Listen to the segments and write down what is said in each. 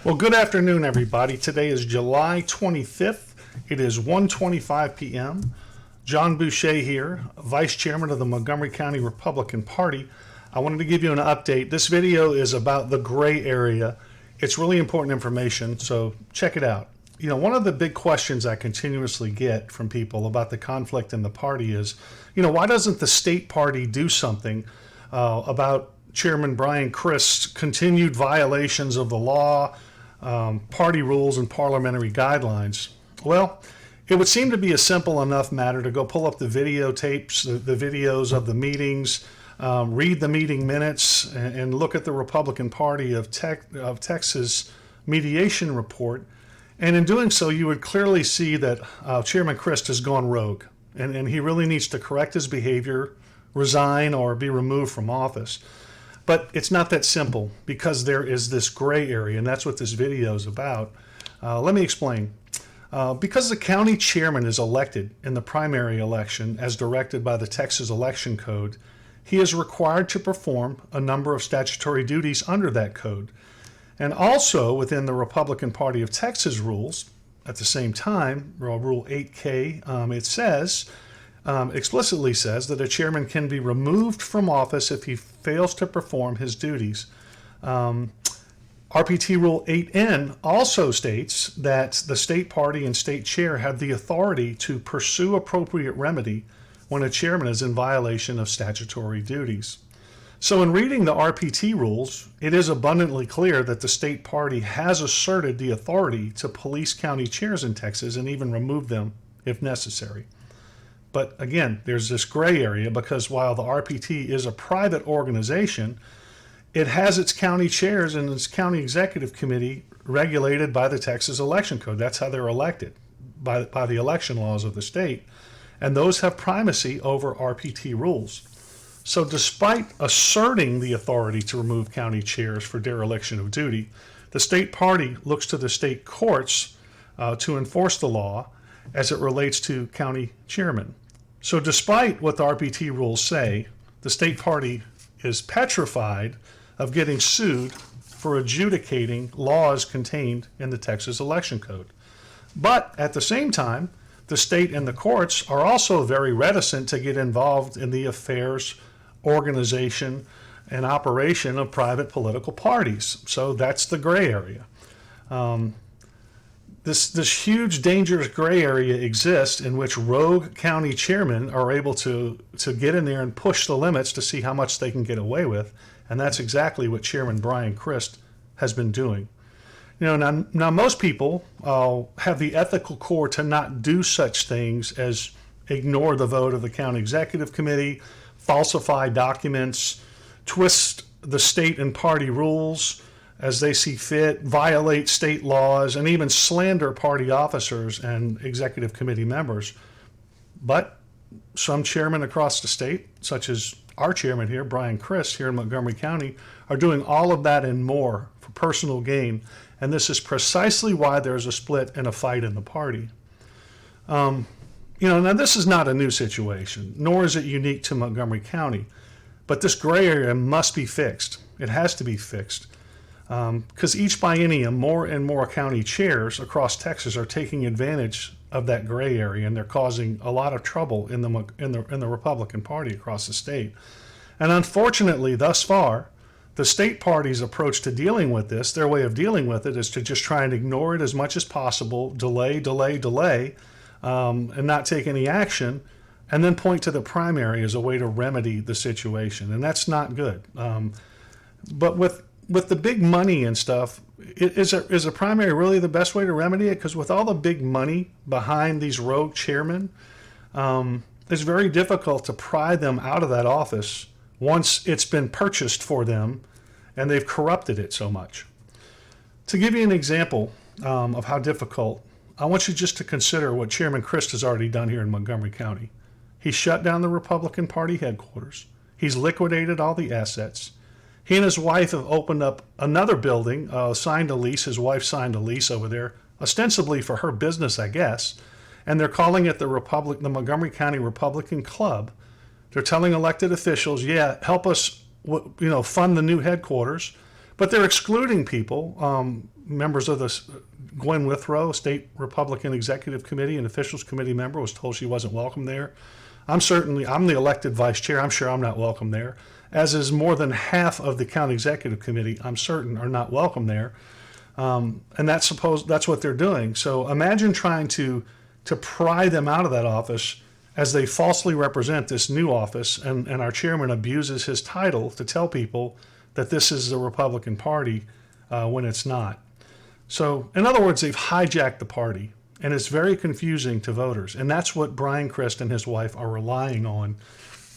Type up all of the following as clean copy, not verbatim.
Well, good afternoon, everybody. Today is July 25th. It is 1:25 p.m. John Boucher here, Vice Chairman of the Montgomery County Republican Party. I wanted to give you an update. This video is about the gray area. It's really important information, so check it out. You know, one of the big questions I continuously get from people about the conflict in the party is, why doesn't the state party do something about Chairman Brian Crist's continued violations of the law, party rules, and parliamentary guidelines? Well, it would seem to be a simple enough matter to go pull up the videotapes, the videos of the meetings, read the meeting minutes, and look at the Republican Party of Texas mediation report. And in doing so, you would clearly see that Chairman Crist has gone rogue, and he really needs to correct his behavior, resign, or be removed from office. But it's not that simple, because there is this gray area, and that's what this video is about. Let me explain. Because the county chairman is elected in the primary election as directed by the Texas Election Code, he is required to perform a number of statutory duties under that code. And also within the Republican Party of Texas rules, at the same time, Rule 8K, it says, explicitly says that a chairman can be removed from office if he fails to perform his duties. RPT Rule 8N also states that the state party and state chair have the authority to pursue appropriate remedy when a chairman is in violation of statutory duties. So in reading the RPT rules, it is abundantly clear that the state party has asserted the authority to police county chairs in Texas and even remove them if necessary. But again, there's this gray area, because while the RPT is a private organization, it has its county chairs and its county executive committee regulated by the Texas Election Code. That's how they're elected, by the election laws of the state. And those have primacy over RPT rules. So despite asserting the authority to remove county chairs for dereliction of duty, the state party looks to the state courts to enforce the law as it relates to county chairmen. So despite what the RPT rules say, the state party is petrified of getting sued for adjudicating laws contained in the Texas Election Code. But at the same time, the state and the courts are also very reticent to get involved in the affairs, organization, and operation of private political parties. So that's the gray area. This huge, dangerous gray area exists in which rogue county chairmen are able to get in there and push the limits to see how much they can get away with. And that's exactly what Chairman Brian Crist has been doing. Now most people have the ethical core to not do such things as ignore the vote of the county executive committee, falsify documents, twist the state and party rules as they see fit, violate state laws, and even slander party officers and executive committee members. But some chairmen across the state, such as our chairman here, Brian Crist, here in Montgomery County, are doing all of that and more for personal gain. And this is precisely why there's a split and a fight in the party. Now this is not a new situation, nor is it unique to Montgomery County. But this gray area must be fixed. It has to be fixed. Because each biennium, more and more county chairs across Texas are taking advantage of that gray area, and they're causing a lot of trouble in the Republican Party across the state. And unfortunately, thus far, the state party's approach to dealing with this, their way of dealing with it, is to just try and ignore it as much as possible, delay, and not take any action, and then point to the primary as a way to remedy the situation. And that's not good. But with the big money and stuff, is a primary really the best way to remedy it? Because with all the big money behind these rogue chairmen, it's very difficult to pry them out of that office once it's been purchased for them and they've corrupted it so much. To give you an example of how difficult, I want you just to consider what Chairman Crist has already done here in Montgomery County. He shut down the Republican Party headquarters. He's liquidated all the assets. He and his wife have opened up another building, signed a lease. His wife signed a lease over there, ostensibly for her business, I guess. And they're calling it the Montgomery County Republican Club. They're telling elected officials, yeah, help us, fund the new headquarters. But they're excluding people members of the Gwen Withrow, State Republican Executive Committee and Officials Committee member, was told she wasn't welcome there. I'm the elected vice chair. I'm sure I'm not welcome there, as is more than half of the county executive committee. I'm certain are not welcome there. And that's what they're doing. So imagine trying to pry them out of that office as they falsely represent this new office, and our chairman abuses his title to tell people that this is the Republican Party when it's not. So, in other words, they've hijacked the party, and it's very confusing to voters. And that's what Brian Christ and his wife are relying on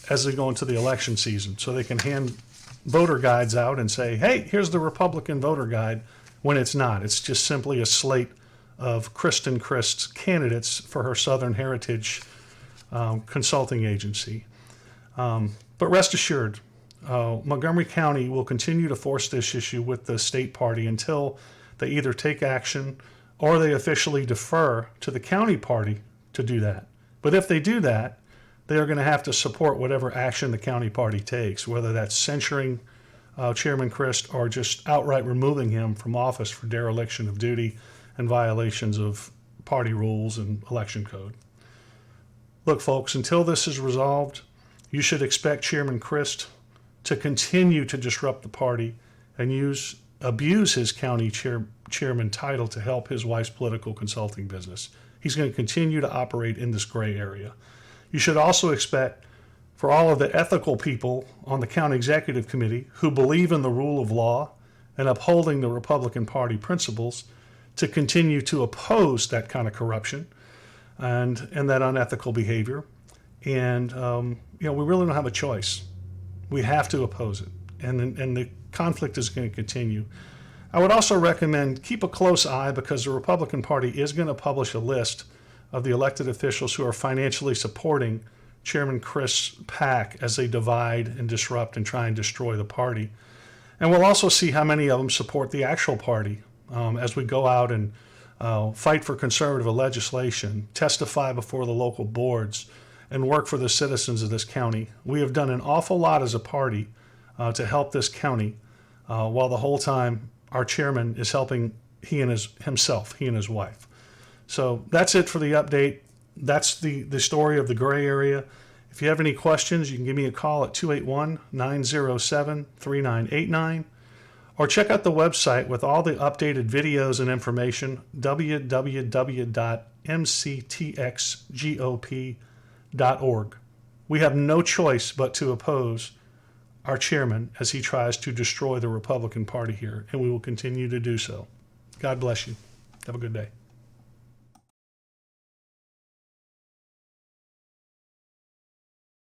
as they go into the election season, so they can hand voter guides out and say, hey, here's the Republican voter guide, when it's not. It's just simply a slate of Kristen Christ's candidates for her Southern Heritage consulting agency. But rest assured, Montgomery County will continue to force this issue with the state party until they either take action or they officially defer to the county party to do that. But if they do that, they are going to have to support whatever action the county party takes, whether that's censuring Chairman Christ or just outright removing him from office for dereliction of duty and violations of party rules and election code. Look, folks, until this is resolved, you should expect Chairman Christ to continue to disrupt the party and abuse his county chairman title to help his wife's political consulting business. He's going to continue to operate in this gray area. You should also expect for all of the ethical people on the county executive committee who believe in the rule of law and upholding the Republican Party principles to continue to oppose that kind of corruption and that unethical behavior. And we really don't have a choice. We have to oppose it, and the conflict is going to continue. I would also recommend keep a close eye, because the Republican Party is going to publish a list of the elected officials who are financially supporting Chairman Christ's PAC as they divide and disrupt and try and destroy the party. And we'll also see how many of them support the actual party as we go out and fight for conservative legislation, testify before the local boards, and work for the citizens of this county. We have done an awful lot as a party to help this county, while the whole time our chairman is helping he and his wife. So that's it for the update. That's the story of the gray area. If you have any questions, you can give me a call at 281-907-3989, or check out the website with all the updated videos and information, www.mctxgop.org. We have no choice but to oppose our chairman as he tries to destroy the Republican Party here, and we will continue to do so. God bless you. Have a good day.